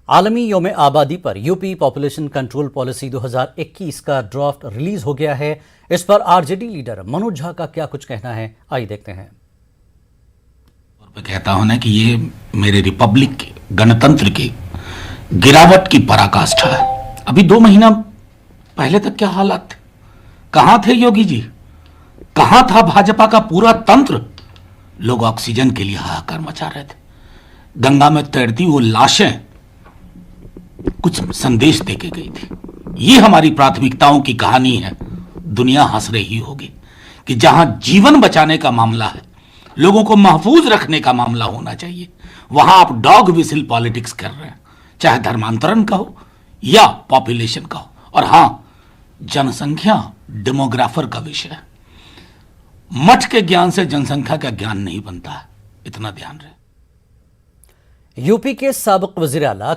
आलमी यौम आबादी पर यूपी पॉपुलेशन कंट्रोल पॉलिसी 2021 का ड्राफ्ट रिलीज हो गया है। इस पर आरजेडी लीडर मनोज झा का क्या कुछ कहना है, आइए देखते हैं। मैं कहता हूं ना कि ये मेरे रिपब्लिक के, गणतंत्र की गिरावट की पराकाष्ठा है। अभी 2 महीना पहले तक क्या हालात थे? कहां थे योगी जी? कहां था भाजपा का पूरा तंत्र? लोग ऑक्सीजन के लिए हाहाकार मचा रहे थे। गंगा में तैरती वो लाशें कुछ संदेश देके गई थी। ये हमारी प्राथमिकताओं की कहानी है। दुनिया हंस रही होगी कि जहां जीवन बचाने का मामला है, लोगों को महफूज रखने का मामला होना चाहिए, वहां आप डॉग विसिल पॉलिटिक्स कर रहे हैं, चाहे धर्मांतरण का हो या पॉपुलेशन का हो। और हां, जनसंख्या डेमोग्राफर का विषय है। मठ के ज्ञान से जनसंख्या का ज्ञान नहीं बनता है, इतना ध्यान रहे। यूपी के साबिक वजीर आला